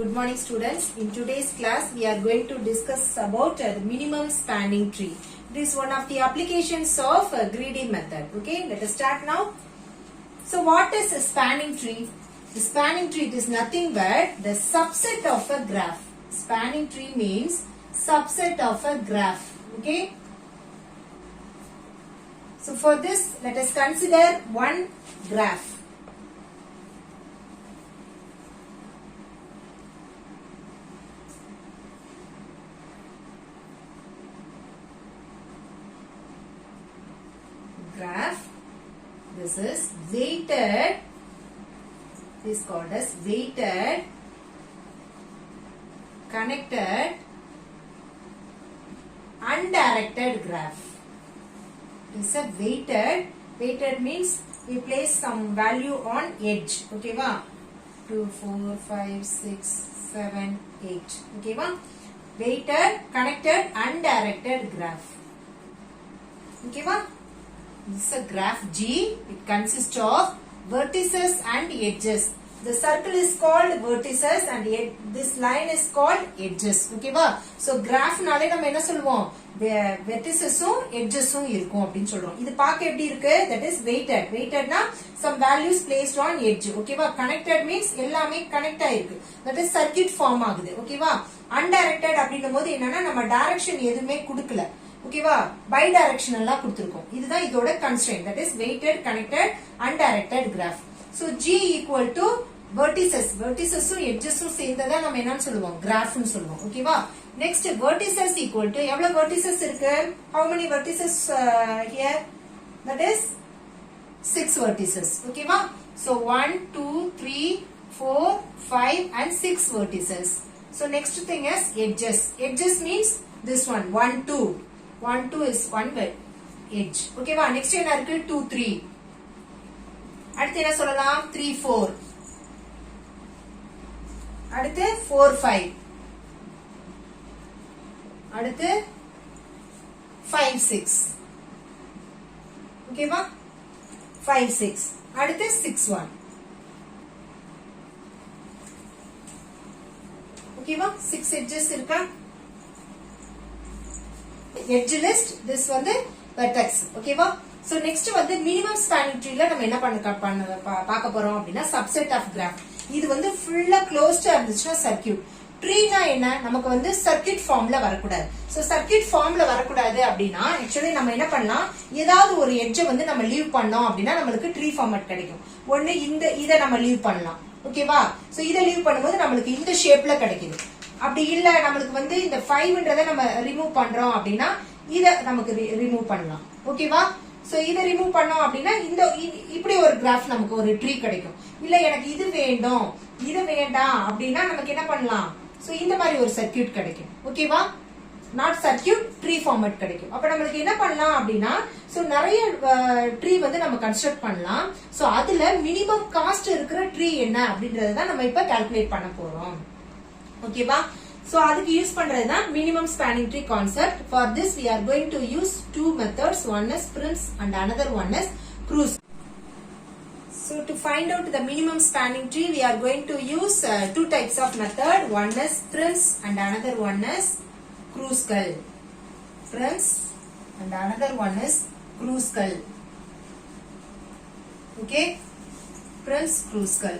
Good morning students. In today's class we are going to discuss about the minimum spanning tree. This is one of the applications of greedy method. Okay, let us start now. So what is a spanning tree? The spanning tree is nothing but the subset of a graph. Spanning tree means subset of a graph. Okay. So for this let us consider one graph. Graph. This is weighted. This is called as weighted, connected, undirected graph. This is a weighted. Weighted means we place some value on edge. Okay, va? 2, 4, 5, 6, 7, 8. Okay, va? Weighted, connected, undirected graph. Okay, va? This is a graph G. It consists of vertices and edges. The circle is called vertices and this line is called edges. Okay va? So graph நாலே நம்ம என்ன சொல்லுவோம்? Verticesum edgesum இருக்கும் அப்படினு சொல்றோம். இது பார்க்க எப்படி இருக்கு? That is weighted. Weighted na some values placed on edge. Okay va? Connected means எல்லாமே connect ஆயிருக்கு. That is circuit form ஆகுது. Okay va? Undirected அப்படினும்போது என்னன்னா நம்ம direction எதுமே கொடுக்கல. ஓகேவா பை டைரக்ஷனலா கொடுத்திருக்கோம் இதுதான் இதோட constraint that is weighted connected undirected graph so G equal to vertices வெர்டிசஸும் எட்ஜஸும் சேர்ந்ததா நம்ம என்னன்னு சொல்லுவோம் கிராஃப்னு சொல்லுவோம் ஓகேவா நெக்ஸ்ட் வெர்டிசஸ் ஈக்குவல் டு எவ்வளவு வெர்டிசஸ் இருக்கு how many vertices here that is 6 vertices ஓகேவா so 1 2 3 4 5 and 6 vertices so next thing is edges edges means this one 1 2 1 2 is one edge okay va next என்ன இருக்கு 2 3 அடுத்து என்ன சொல்லலாம் 3 4 அடுத்து 4 5 அடுத்து 5 6 okay va 5 6 அடுத்து 6 1 okay va 6 edges இருக்கா edge list this வந்து vertex ஓகேவா சோ நெக்ஸ்ட் வந்து மினிமம் ஸ்பானிங் ட்ரீல நம்ம என்ன பார்க்க போறோம் அப்படினா சப்செட் ஆஃப் கிராஃப் இது வந்து ஃபுல்லா க்ளோஸ்டா இருந்துச்சுனா சர்க்யூட் ட்ரீனா என்ன நமக்கு வந்து சர்க்யூட் ஃபார்ம்ல வரக்கூடாது சோ சர்க்யூட் ஃபார்ம்ல வரக்கூடாது அப்படினா एक्चुअली நம்ம என்ன பண்ணலாம் ஏதாவது ஒரு எட்ஜ் வந்து நம்ம லீவ் பண்ணோம் அப்படினா நமக்கு ட்ரீ ஃபார்மட் கிடைக்கும் ஒண்ணு இத நம்ம லீவ் பண்ணலாம் ஓகேவா சோ இத லீவ் பண்ணும்போது நமக்கு இந்த ஷேப்ல கிடைக்குது அப்படி இல்ல நமக்கு வந்து இந்த 5ன்றதை நம்ம ரிமூவ் பண்றோம் அப்படினா இத நமக்கு ரிமூவ் பண்ணலாம் ஓகேவா சோ இத ரிமூவ் பண்ணோம் அப்படினா இந்த இப்படி ஒரு கிராஃப் நமக்கு ஒரு ட்ரீ கிடைக்கும் இல்ல எனக்கு இது வேண்டும் இது வேண்டாம் அப்படினா நமக்கு என்ன பண்ணலாம் சோ இந்த மாதிரி ஒரு சர்க்யூட் கிடைக்கும் ஓகேவா நாட் சர்க்யூட் ட்ரீ ஃபார்மட் கிடைக்கும் அப்ப நமக்கு என்ன பண்ணலாம் அப்படினா சோ நிறைய ட்ரீ வந்து நம்ம கன்ஸ்ட்ரக்ட் பண்ணலாம் சோ அதுல மினிமம் காஸ்ட் இருக்கிற ட்ரீ என்ன அப்படின்றத தான் நம்ம இப்ப கால்குலேட் பண்ண போறோம் ஓகேவா சோ அதுக்கு யூஸ் பண்றதுதான் minimum spanning tree concept for this we are going to use two methods one is Prim's and another one is Kruse so to find out the minimum spanning tree we are going to use two types of method one is Prim's and another one is Kruskal Prim's and another one is Kruskal okay Prim's Kruskal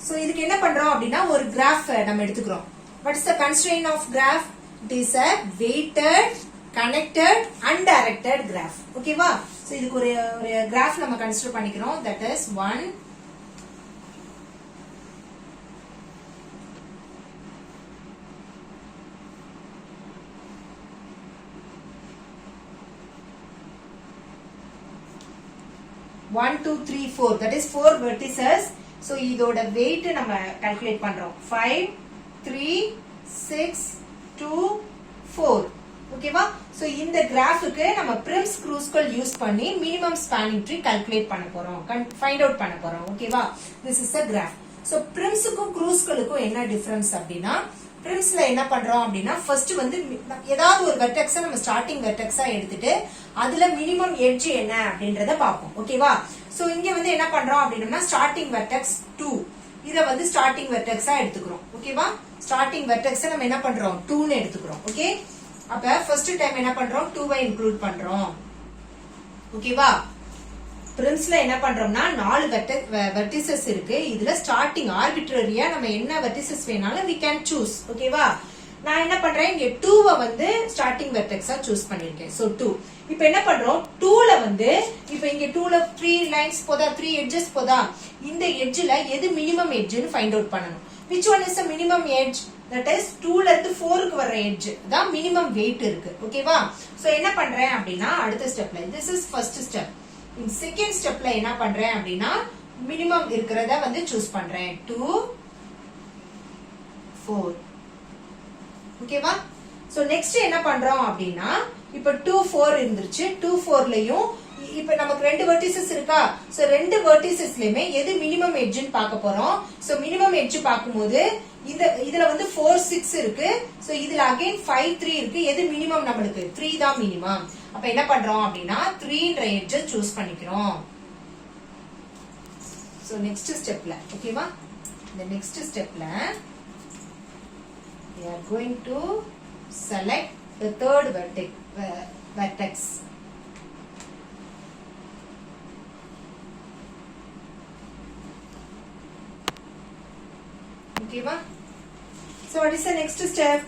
So இதுக்கு என்ன பண்றோம் அப்படினா ஒரு graph நம்ம எடுத்துக்கிறோம் what is the constraint of graph it is a weighted connected undirected graph ஓகேவா so இதுக்கு ஒரு கிராஃப் நம்ம கன்சிடர் பண்ணிக்கிறோம் that is 1 1 2 3 4 that is 4 vertices so இதோட weight நம்ம calculate பண்றோம் 5 3 6 2 4 ஓகேவா சோ இந்த கிராஃப்க்கு நம்ம Prim's Kruskal யூஸ் பண்ணி மினிமம் ஸ்பானிங் ட்ரீ கால்குலேட் பண்ண போறோம் ஃபைண்ட் அவுட் பண்ண போறோம் ஓகேவா this is a graph so Prim'sக்கும் Kruskalக்கும் என்ன டிஃபரன்ஸ் அப்படினா Prim'sல என்ன பண்றோம் அப்படினா ஃபர்ஸ்ட் வந்து ஏதாவது ஒரு வெர்டெக்ஸை நம்ம ஸ்டார்டிங் வெர்டெக்ஸா எடுத்துட்டு அதுல மினிமம் எட்ஜ் என்ன அப்படின்றத பாப்போம் ஓகேவா சோ இங்க வந்து என்ன பண்றோம் அப்படினா ஸ்டார்டிங் வெர்டெக்ஸ் 2 இத வந்து ஸ்டார்டிங் வெர்டெக்ஸா எடுத்துக்கிறோம் ஓகேவா ஸ்டார்டிங் வெர்டெக்ஸ் நம்ம என்ன பண்றோம் 2 ன்னு எடுத்துக்கிறோம் ஓகே அப்ப ஃபர்ஸ்ட் டைம் என்ன பண்றோம் 2 ஐ இன்க்ளூட் பண்றோம் ஓகேவா பிரிம்ஸ்ல என்ன பண்றோம்னா 4 வெர்டிசஸ் இருக்கு இதுல ஸ்டார்டிங் ஆர்பிட்ரரியா நம்ம என்ன வெர்டிசஸ் வேணாலும் we can choose ஓகேவா நான் என்ன பண்றேன் இங்க 2 வந்து ஸ்டார்டிங் வெர்டெக்ஸா சூஸ் பண்ணிருக்கேன் சோ 2 இப்போ என்ன பண்றோம் 2 ல வந்து இப்போ இங்க 2 ல 3 லைன்ஸ் போதா 3 எட்ஜஸ் போதா இந்த எட்ஜ்ல எது மினிமம் எட்ஜ்னு ஃபைண்ட் அவுட் பண்ணனும் which one is the minimum edge that is 2 ல இருந்து 4 க்கு வர எட்ஜ் தான் மினிமம் வெயிட் இருக்கு ஓகேவா சோ என்ன பண்றேன் அப்படினா அடுத்த ஸ்டெப்ல this is first step in second stepல என்ன பண்றேன் அப்படினா மினிமம் இருக்குறத வந்து சூஸ் பண்றேன் 2 4 ஓகேவா சோ நெக்ஸ்ட் என்ன பண்றோம் அப்படினா இப்போ 2 4 இருந்துச்சு 2 4 லயும் இப்போ நமக்கு ரெண்டு வெர்டிசஸ் இருக்கா சோ ரெண்டு வெர்டிசஸ்லயுமே எது மினிமம் எட்ஜ்னு பார்க்க போறோம் சோ மினிமம் எட்ஜ் பாக்கும்போது இதுல வந்து 4 6 இருக்கு சோ இதுல அகைன் 5 3 இருக்கு எது மினிமம் நமக்கு 3 தான் மினிமம் அப்ப என்ன பண்றோம் அப்படினா 3 ன்ற எட்ஜ் சூஸ் பண்ணிக்கிறோம் சோ நெக்ஸ்ட் ஸ்டெப்ல ஓகேவா இந்த நெக்ஸ்ட் ஸ்டெப்ல we are going to select the third vertex ஓகேவா so what is the next step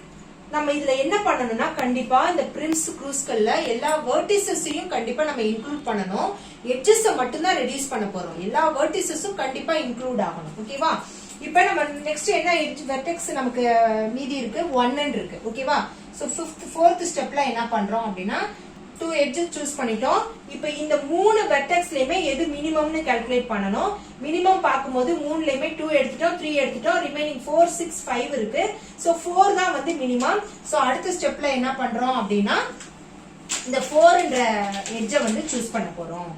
நம்ம இதுல என்ன பண்ணனும்னா கண்டிப்பா இந்த பிரிம்ஸ் க்ரூஸ்கல்ல எல்லா வெர்டிசஸையும் கண்டிப்பா நம்ம இன்க்ளூட் பண்ணனும் எட்ஜஸ் மட்டும் தான் ரெடியூஸ் பண்ண போறோம் எல்லா வெர்டிசஸும் கண்டிப்பா இன்க்ளூட் ஆகணும் ஓகேவா இப்போ நம்ம நெக்ஸ்ட் என்ன வெர்டெக்ஸ் நமக்கு மீதி இருக்கு 1 ன்னு இருக்கு ஓகேவா சோ 4th ஸ்டெப்ல என்ன பண்றோம் அப்படினா 2 எட்ஜஸ் சூஸ் பண்ணிட்டோம் இப்போ இந்த மூணு வெர்டெக்ஸ்லயுமே எது மினிமம்னு கால்குலேட் பண்ணனும் மினிமம் பாக்கும்போது மூணுலயுமே 2 எடுத்துட்டோம் 3 எடுத்துட்டோம் ரிமைனிங் 4 6 5 இருக்கு சோ 4 தான் வந்து மினிமம் சோ அடுத்த ஸ்டெப்ல என்ன பண்றோம் அப்படினா இந்த 4 ன்ற எட்ஜ் வந்து சூஸ் பண்ண போறோம்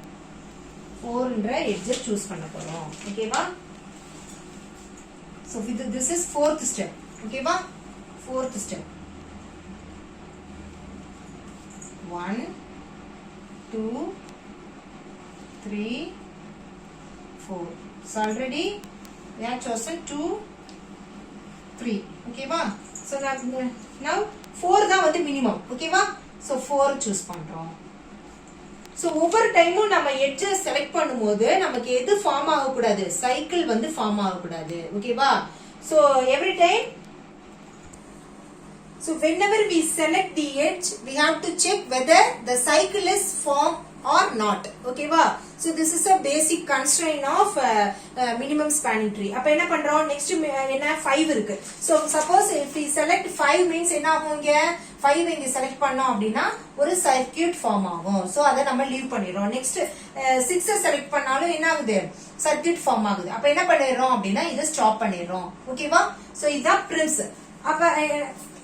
4 ன்ற எட்ஜ் சூஸ் பண்ண போறோம் ஓகேவா so this is 4th step okay va 4th step 1 2 3 4 so already we have chosen 2 3 okay va so now 4 தான் வந்து minimum okay va so 4 choose பண்றோம் சோ ஒவ்வொரு டைமும் நம்ம எட்ஜ் செலக்ட் பண்ணும்போது நமக்கு எது ஃபார்ம் ஆக கூடாது சைக்கிள் வந்து ஃபார்ம் ஆக கூடாது ஓகேவா so every time so whenever we select the edge we have to check whether the cycle is formed or not okay va so this is a basic constraint of minimum spanning tree அப்ப என்ன பண்றோம் next என்ன 5 இருக்கு so suppose if we select 5 means என்ன ஆகுங்க 5 இங்க select பண்ணோம் அப்படினா ஒரு சர்க்யூட் ஃபார்ம் ஆகும் சோ அத நம்ம லீவ் பண்ணிரோம் நெக்ஸ்ட் 6 செலக்ட் பண்ணாலும் என்ன ஆகுது சர்க்யூட் ஃபார்ம் ஆகுது அப்ப என்ன பண்ணிரோம் அப்படினா இத ஸ்டாப் பண்ணிரோம் ஓகேவா சோ இதான் பிரிம்ஸ் அப்ப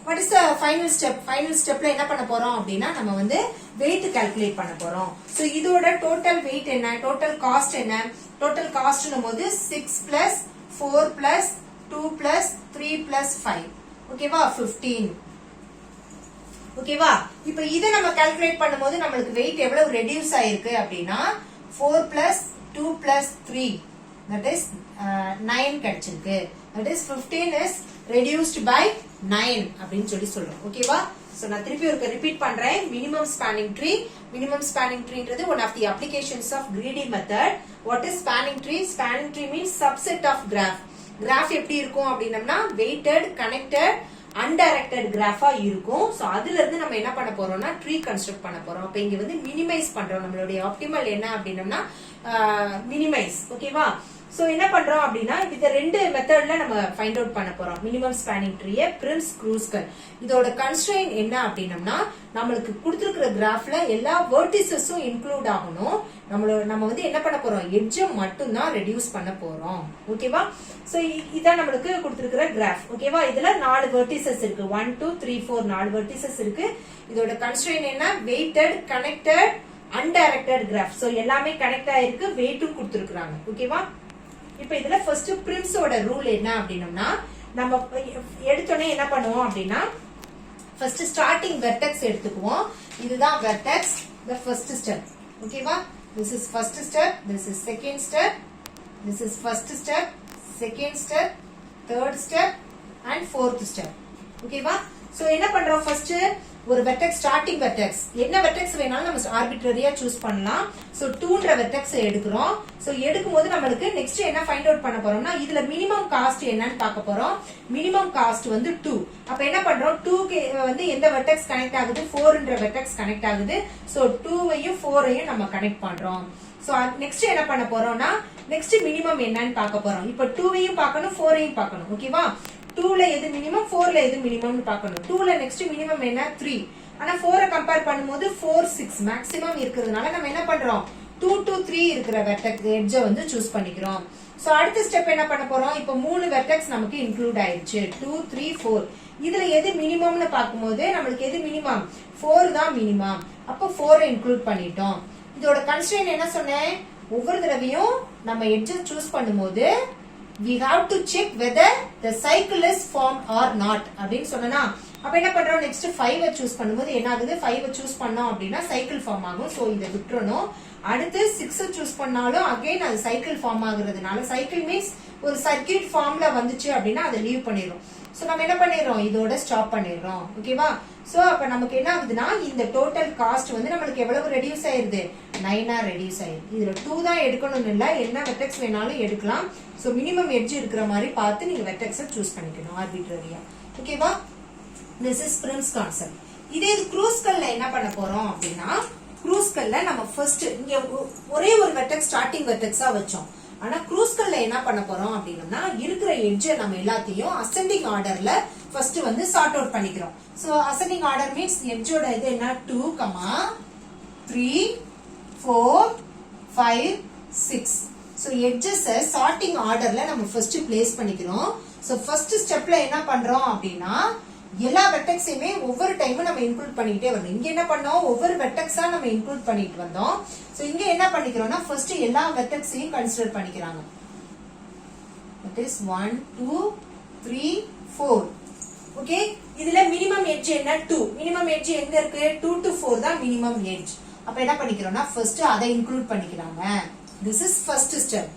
what is the final step final stepல என்ன பண்ண போறோம் அப்படினா நம்ம வந்து weight calculate பண்ண போறோம் சோ இதோட total weight என்ன total cost என்ன total cost னும்போது 6 plus 4 plus 2 plus 3 plus 5 ஓகேவா 15 ஓகேவா இப்போ இத நம்ம கால்குலேட் பண்ணும்போது நமக்கு weight எவ்வளவு ரெடியூஸ் ஆயிருக்கு அப்படினா 4 plus 2 plus 3 that is 9 கிடைச்சிருக்கு that is 15 is reduced by 9 அப்படினு சொல்றோம் ஓகேவா சோ நான் திருப்பி ஒரு ரிப்பீட் பண்றேன் minimum spanning tree one of the applications of greedy method what is spanning tree means subset of graph எப்படி இருக்கும் அப்படினம்னா weighted connected undirected graph இருக்கும் சோ அதில இருந்து நம்ம என்ன பண்ண போறோம்னா ட்ரீ கன்ஸ்ட்ரக்ட் பண்ண போறோம் அப்ப இங்க வந்து மினிமைஸ் பண்றோம் நம்மளுடைய ஆப்டிமல் என்ன அப்படினம்னா மினிமைஸ் ஓகேவா சோ என்ன பண்றோம் அப்படினா இந்த ரெண்டு மெத்தட்ல நம்ம ஃபைண்ட் அவுட் பண்ண போறோம் மினிமம் ஸ்பானிங் ட்ரீயை பிரிம்ஸ் க்ரூஸ்கல் இதோட கன்ஸ்ட்ரெயின் என்ன அப்படினம்னா நமக்கு கொடுத்திருக்கிற கிராஃப்ல எல்லா வெர்டிசஸும் இன்க்ளூட் ஆகணும் நம்ம வந்து என்ன பண்ண போறோம் எட்ஜ் மட்டும் தான் ரெடியூஸ் பண்ண போறோம் ஓகேவா சோ இதான் நமக்கு கொடுத்திருக்கிற கிராஃப் ஓகேவா இதுல 4 வெர்டிசஸ் இருக்கு 1 2 3 4 4 வெர்டிசஸ் இருக்கு இதோட கன்ஸ்ட்ரெயின் என்ன weighted connected undirected graph so எல்லாமே கனெக்ட் ஆயிருக்கு வெயிட்டும் கொடுத்திருக்காங்க ஓகேவா இப்போ இதுல ஃபர்ஸ்ட் பிரிம்ஸோட ரூல் என்ன அப்படினம்னா நம்ம எடுத்தோனே என்ன பண்ணுவோம் அப்படினா ஃபர்ஸ்ட் ஸ்டார்டிங் வெர்டெக்ஸ் எடுத்துக்குவோம் இதுதான் வெர்டெக்ஸ் the first step ஓகேவா this is first step this is second step this is first step second step, third step and fourth step. ஓகேவா? சோ என்ன பண்றோம் ஃபர்ஸ்ட் ஒரு வெர்டெக்ஸ் ஸ்டார்டிங் வெர்டெக்ஸ் என்ன vertex வேணாலும் நம்ம ஆர்பிட்ரரியா சூஸ் பண்ணலாம். சோ 2ன்ற வெர்டெக்ஸ் எடுக்கிறோம். சோ எடுக்கும்போது நமக்கு நெக்ஸ்ட் என்ன ஃபைண்ட் அவுட் பண்ண போறோம்னா இதுல மினிமம் காஸ்ட் என்னன்னு பார்க்க போறோம். மினிமம் காஸ்ட் வந்து 2. அப்ப என்ன பண்றோம் 2க்கு வந்து எந்த வெர்டெக்ஸ் கனெக்ட் ஆகுது 4ன்ற வெர்டெக்ஸ் கனெக்ட் ஆகுது. சோ 2வையும் 4ஐயும் நம்ம கனெக்ட் பண்றோம். சோ நெக்ஸ்ட் என்ன பண்ண போறோம்னா நெக்ஸ்ட் மினிமம் என்னன்னு பார்க்க போறோம். இப்ப 2வையும் பார்க்கணும் 4ஐயும் பார்க்கணும். ஓகேவா? 2ல எது மினிமம் 4ல எது மினிமம்னு பார்க்கணும். 2ல நெக்ஸ்ட் மினிமம் என்ன 3. ஆனா 4 கம்பேர் பண்ணும்போது 4 6 மேக்ஸிமம் இருக்குறதுனால நம்ம என்ன பண்றோம் 2 to 3 இருக்கிற வெர்டெக்ஸ் எட்ஜ் வந்து சூஸ் பண்ணிக்கிறோம். சோ அடுத்த ஸ்டெப் என்ன பண்ண போறோம் இப்போ 3 வெர்டெக்ஸ் நமக்கு இன்க்ளூட் ஆயிருச்சு 2 3 4. இதுல எது மினிமம்னு பாக்கும்போது நமக்கு எது மினிமம் 4 தான் மினிமம். அப்ப 4 இன்க்ளூட் பண்ணிட்டோம். இதோட கன்ஸ்ட்ரெயின்ட் என்ன சொன்னேன் ஒவ்வொரு தடவையும் நம்ம எட்ஜ் சூஸ் பண்ணும்போது we have to check whether the cycle is formed or not அப்படினு சொன்னனா அப்ப என்ன பண்றோம் நெக்ஸ்ட் 5 சூஸ் பண்ணும்போது என்ன ஆகுது 5 சூஸ் பண்ணோம் அப்படினா சைக்கிள் ஃபார்ம் ஆகும். சோ இத விட்டுறணும். அடுத்து 6 சூஸ் பண்ணாலும் அகைன் அது சைக்கிள் ஃபார்ம் ஆகுறதுனால சைக்கிள் மீன்ஸ் ஒரு சர்க்யூட் ஃபார்ம்ல வந்துச்சு அப்படினா அதை லீவ் பண்ணிரோம். சோ நம்ம என்ன பண்ணிரோம் இதோட ஸ்டாப் பண்ணிரோம். ஓகேவா? சோ அப்ப நமக்கு என்ன ஆகுதுன்னா இந்த டோட்டல் காஸ்ட் வந்து நமக்கு எவ்வளவு ரெடியூஸ் ஆயிருது 9 ரெடியூஸ் ஆயிருது. இதுல 2 தான் எடுக்கணும்னு இல்ல என்ன வெர்டெக்ஸ் வேணாலும் எடுக்கலாம். சோ மினிமம் எட்ஜ் இருக்கிற மாதிரி பார்த்து நீங்க வெர்டெக்ஸை சூஸ் பண்ணிக்கணும் ஆர்பிட்ரரியா. ஓகேவா? This is Prim's concept. இதே க்ரூஸ்கல்ல என்ன பண்ண போறோம் அப்படின்னா க்ரூஸ்கல்ல நம்ம ஃபர்ஸ்ட் இங்க ஒரே ஒரு வெர்டெக்ஸ் ஸ்டார்டிங் வெர்டெக்ஸா வச்சோம். ஆனா க்ரூஸ்கல்ல என்ன பண்ண போறோம் அப்படின்னா இருக்கிற எட்ஜ் நம்ம எல்லாத்தையும் அசெண்டிங் ஆர்டர்ல ஃபர்ஸ்ட் வந்து சார்ட் அவுட் பண்ணிக்கிறோம். சோ அசெண்டிங் ஆர்டர் மீன்ஸ் எட்ஜோட இது என்ன 2, 3, 4, 5, 6. சோ எட்ஜஸ் சார்ட்டிங் ஆர்டர்ல நம்ம ஃபர்ஸ்ட் பிளேஸ் பண்ணிக்கிறோம். சோ ஃபர்ஸ்ட் ஸ்டெப்ல என்ன பண்றோம் அப்படின்னா எல்லா வெர்டெக்ஸையுமே ஒவ்வொரு டைமும் நம்ம இன்க்ளூட் பண்ணிக்கிட்டே வரணும். இங்க என்ன பண்ணோம் ஒவ்வொரு வெர்டெக்ஸா நம்ம இன்க்ளூட் பண்ணிட்டு வந்தோம். சோ இங்க என்ன பண்ணிக்கிறோம்னா ஃபர்ஸ்ட் எல்லா வெர்டெக்ஸையும் கன்சிடர் பண்ணிக்கிறாங்க. That is 1 2 3 4. ஓகே? இதுல மினிமம் எட்ஜ் என்ன 2. மினிமம் எட்ஜ் எங்க இருக்கு 2 to 4 தான் மினிமம் எட்ஜ். அப்ப என்ன பண்ணிக்கிறோம்னா ஃபர்ஸ்ட் அதை இன்க்ளூட் பண்ணிக்கிறாங்க. This is first step.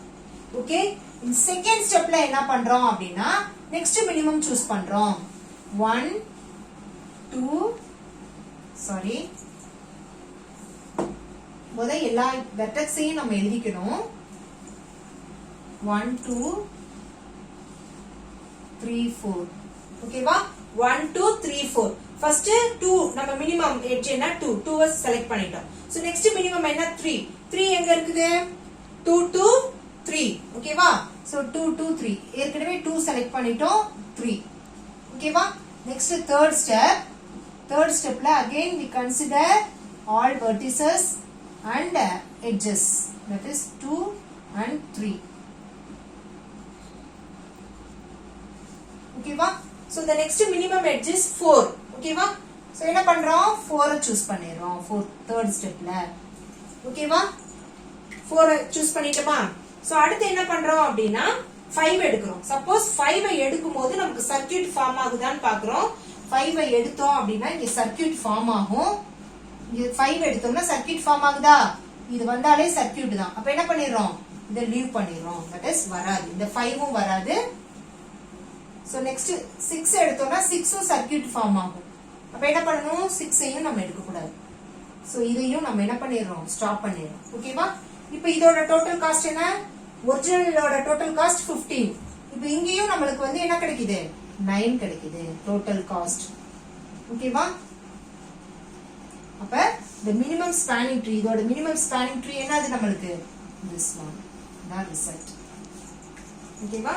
Okay? இந்த செகண்ட் ஸ்டெப்ல என்ன பண்றோம் அப்படின்னா நெக்ஸ்ட் மினிமம் சூஸ் பண்றோம். 1 2 சாரி முதல்ல எல்லா வெர்டெக்ஸையும் நம்ம எழுதிக்கணும். 1 2 3 4. ஓகேவா? 1 2 3 4. ஃபர்ஸ்ட் 2 நம்ம மினிமம் எட்ஜ் என்ன 2 2 செலக்ட் பண்ணிட்டோம். சோ நெக்ஸ்ட் மினிமம் என்ன 3 3 எங்க இருக்குது 2 2 3. ஓகேவா? சோ 2 2 3 ஏற்கனவே 2 செலக்ட் பண்ணிட்டோம் 3. ஓகேவா? நெக்ஸ்ட் தேர்ட் ஸ்டெப்ல again we consider all vertices and edges, that is 2 and 3. ஓகேவா? so the next minimum edge is 4. ஓகேவா? so என்ன பண்றோம் 4 சூஸ் பண்ணிரோம் தேர்ட் ஸ்டெப்ல. ஓகேவா? 4 சூஸ் பண்ணிட்டோமா? so அடுத்து என்ன பண்றோம் அப்படின்னா 5 எடுக்கிறோம். சப்போஸ் 5 எடுக்கும்போது நமக்கு சர்க்யூட் ஃபார்ம் ஆகுதான்னு பாக்குறோம். 5 எடுத்தோம் அப்படின்னா இங்க சர்க்யூட் ஃபார்ம் ஆகும். இங்க 5 எடுத்தோம்னா சர்க்யூட் ஃபார்ம் ஆகுதா? இது வந்தாலே சர்க்யூட் தான். அப்ப என்ன பண்ணிரோம் இத லீவ் பண்ணிரோம். தட் இஸ் வராது. இந்த 5ம் வராது. சோ நெக்ஸ்ட் 6 எடுத்தோம்னா 6ம் சர்க்யூட் ஃபார்ம் ஆகும். அப்ப என்ன பண்ணணும் 6ஐயும் நம்ம எடுக்க கூடாது. சோ இதையும் நம்ம என்ன பண்ணிரோம் ஸ்டாப் பண்ணிரோம். ஓகேவா? இப்போ இதோட டோட்டல் காஸ்ட் என்ன ஒரிஜினலோட டோட்டல் காஸ்ட் 15. இப்போ இங்கேயும் நம்மளுக்கு வந்து என்ன கிடைக்குது 9 கிடைக்குது டோட்டல் காஸ்ட். ஓகேவா? அப்ப the minimum spanning tree இதோட minimum spanning tree என்னது நம்மளுக்கு this one தான் ரிசல்ட். ஓகேவா?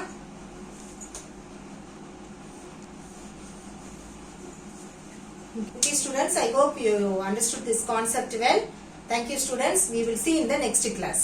Okay students, I hope you understood this concept well. Thank you students. We will see in the next class.